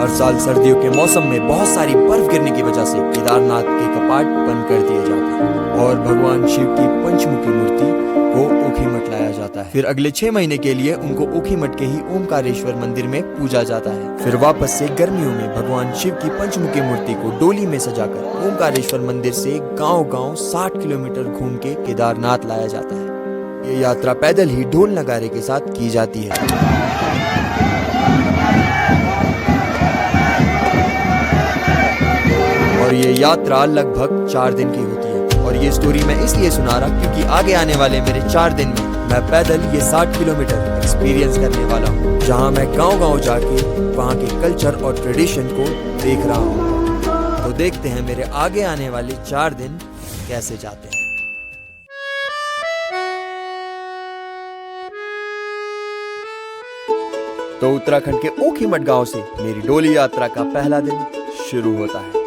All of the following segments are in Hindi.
हर साल सर्दियों के मौसम में बहुत सारी बर्फ गिरने की वजह से केदारनाथ के कपाट बंद कर दिए जाते हैं और भगवान शिव की पंचमुखी मूर्ति को ऊखीमठ लाया जाता है। फिर अगले 6 महीने के लिए उनको ऊखीमठ के ही ओमकारेश्वर मंदिर में पूजा जाता है। फिर वापस से गर्मियों में भगवान शिव की पंचमुखी मूर्ति को डोली में सजाकर ओमकारेश्वर मंदिर से गांव-गांव 60 किलोमीटर घूम के केदारनाथ लाया जाता है। ये यात्रा पैदल ही ढोल नगारे के साथ की जाती है। और ये यात्रा लगभग 4 दिन की होती है। और ये स्टोरी मैं इसलिए सुना रहा क्योंकि आगे आने वाले मेरे 4 दिन में मैं पैदल ये 60 किलोमीटर एक्सपीरियंस करने वाला हूँ, जहाँ मैं गांव-गांव जाके वहाँ के कल्चर और ट्रेडिशन को देख रहा हूँ। तो देखते हैं मेरे आगे आने वाले 4 दिन कैसे जाते हैं। तो उत्तराखंड के ऊखीमठ गांव से मेरी डोली यात्रा का पहला दिन शुरू होता है।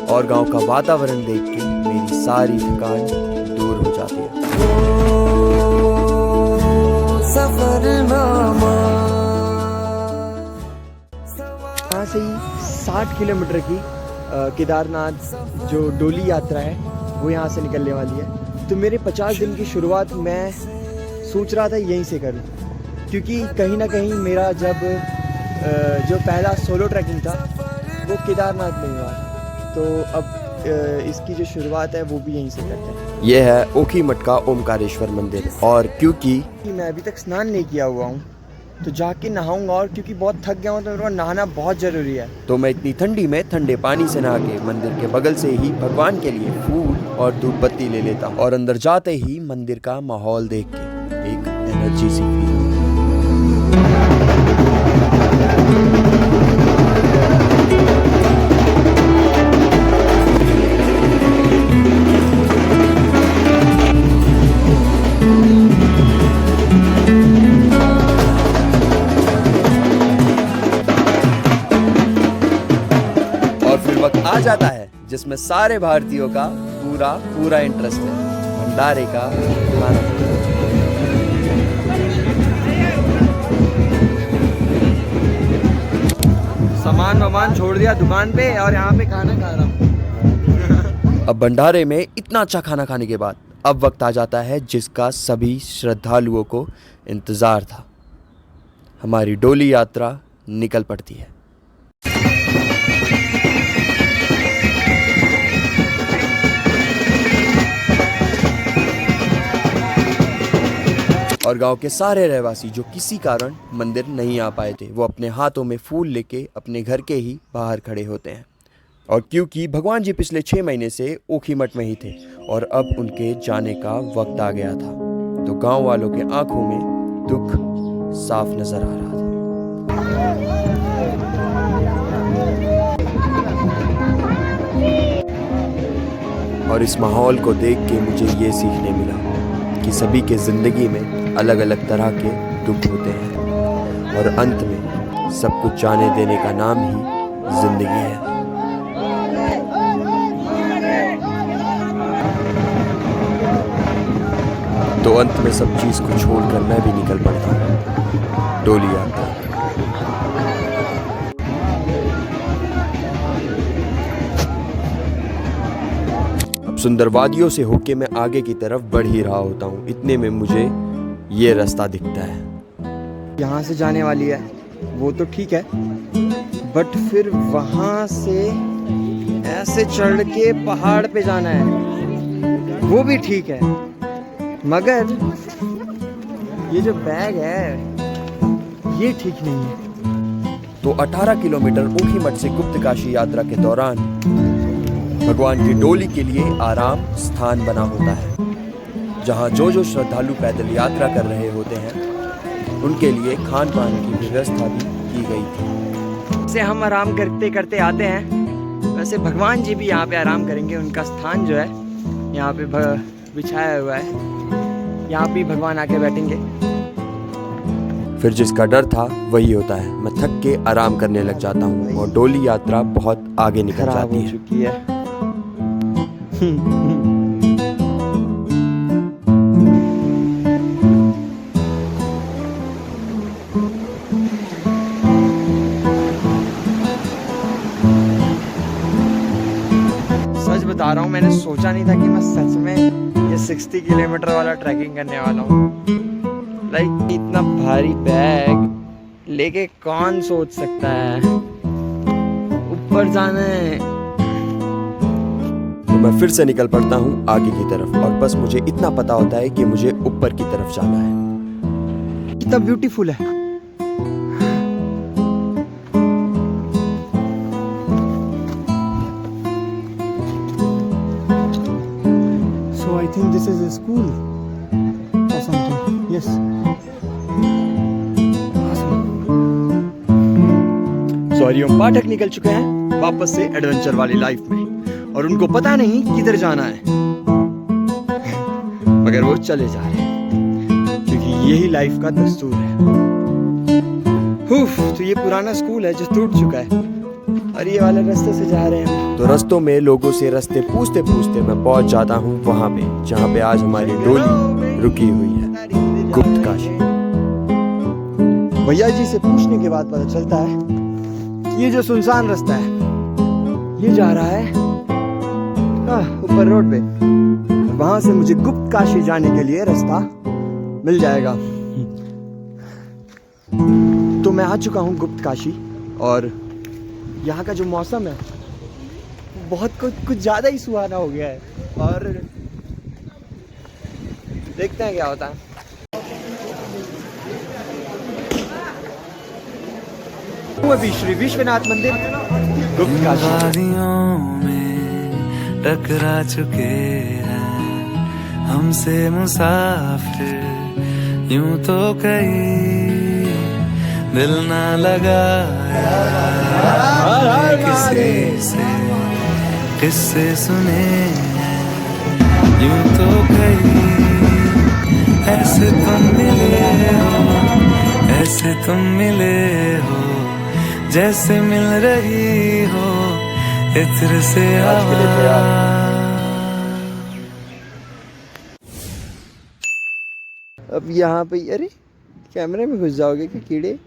और गांव का वातावरण देख के मेरी सारी थकान दूर हो जाती है। यहाँ से ही 60 किलोमीटर की केदारनाथ जो डोली यात्रा है वो यहाँ से निकलने वाली है। तो मेरे 50 दिन की शुरुआत मैं सोच रहा था यहीं से करूँ, क्योंकि कहीं ना कहीं मेरा जब जो पहला सोलो ट्रैकिंग था वो केदारनाथ में हुआ, तो अब इसकी जो शुरुआत है वो भी यहीं से करते हैं। यह है ऊखीमठ का ओमकारेश्वर मंदिर। और क्योंकि मैं अभी तक स्नान नहीं किया हुआ हूँ तो जाके नहाऊंगा, और क्योंकि बहुत थक गया हूँ तो मेरे को नहाना बहुत ज़रूरी है। तो मैं इतनी ठंडी में ठंडे पानी से नहा के मंदिर के बगल से ही भगवान के लिए फूल और धूप बत्ती ले लेता हूँ। और अंदर जाते ही मंदिर का माहौल देख के एक एनर्जी सी फील होती है। आ जाता है जिसमें सारे भारतीयों का पूरा इंटरेस्ट है, भंडारे का खाना। सामान छोड़ दिया दुकान पे और यहाँ पे खाना खा रहा हूँ। अब भंडारे में इतना अच्छा खाना खाने के बाद अब वक्त आ जाता है जिसका सभी श्रद्धालुओं को इंतजार था। हमारी डोली यात्रा निकल पड़ती है। और गांव के सारे रहवासी जो किसी कारण मंदिर नहीं आ पाए थे, वो अपने हाथों में फूल लेके अपने घर के ही बाहर खड़े होते हैं। और क्योंकि भगवान जी पिछले 6 महीने से ऊखीमठ में ही थे और अब उनके जाने का वक्त आ गया था, तो गांव वालों के आंखों में दुख साफ नजर आ रहा था। और इस माहौल को देख के मुझे ये सीखने मिला कि सभी के जिंदगी में अलग अलग तरह के दुख होते हैं और अंत में सब कुछ जाने देने का नाम ही जिंदगी है। तो अंत में सब चीज को छोड़कर मैं भी निकल पड़ता हूँ डोली यात्रा। सुंदर वादियों से होके मैं आगे की तरफ बढ़ ही रहा होता हूँ। इतने में मुझे ये रास्ता दिखता है। यहाँ से जाने वाली है वो तो ठीक है, बट फिर वहाँ से ऐसे चढ़ के पहाड़ पे जाना है वो भी ठीक है, मगर ये जो बैग है ये ठीक नहीं है। तो 18 किलोमीटर ऊखीमठ से गुप्तकाशी यात्रा के दौरान भगवान की डोली के लिए आराम स्थान बना होता है, जहाँ जो श्रद्धालु पैदल यात्रा कर रहे होते हैं उनके लिए खान पान की व्यवस्था भी की गई थी। से हम आराम करते करते आते हैं, वैसे भगवान जी भी यहाँ पे आराम करेंगे। उनका स्थान जो है यहाँ पे बिछाया हुआ है, यहाँ पे भगवान आके बैठेंगे। फिर जिसका डर था वही होता है। मैं थक के आराम करने लग जाता हूँ और डोली यात्रा बहुत आगे निकल जाती है। चुकी है। मैंने सोचा नहीं था कि मैं सच में ये 60 किलोमीटर वाला ट्रैकिंग करने वाला हूँ। लाइक इतना भारी बैग लेके कौन सोच सकता है, ऊपर जाना है। तो मैं फिर से निकल पड़ता हूँ आगे की तरफ, और बस मुझे इतना पता होता है कि मुझे ऊपर की तरफ जाना है। कितना ब्यूटीफुल है। So I think this is a school or something. Yes. Sorry, हम पाठक निकल चुके हैं वापस से एडवेंचर वाली लाइफ में, और उनको पता नहीं किधर जाना है, मगर वो चले जा रहे हैं क्योंकि यही लाइफ का दस्तूर है। तो ये पुराना स्कूल है जो टूट चुका है, और ये वाले रास्ते से जा रहे हैं। तो रास्तों में लोगों से रास्ते पूछते पूछते मैं पहुंच जाता हूँ वहां पे जहाँ पे आज हमारी डोली रुकी हुई है, गुप्त काशी। भैया जी से पूछने के बाद पता चलता है कि ये जो सुनसान रास्ता है ये जा रहा है ऊपर रोड पे, वहां से मुझे गुप्त काशी जाने के लिए रास्ता मिल जाएगा। तो मैं आ चुका हूँ गुप्त काशी, और यहाँ का जो मौसम है बहुत कुछ ज़्यादा ही सुहाना हो गया है, और देखते हैं क्या होता है। अभी श्री विश्वनाथ मंदिर गुप्त काशी। वादियों में टकरा चुके हैं हमसे मुसाफिर, यूं तो कहीं दिल ना लगाया किसी से, किससे सुने हैं यूं तो कहीं। ऐसे तुम मिले हो, ऐसे तुम मिले हो, जैसे मिल रही हो इत्र से हवा। अब यहाँ पे, अरे कैमरे में घुस जाओगे कि कीड़े।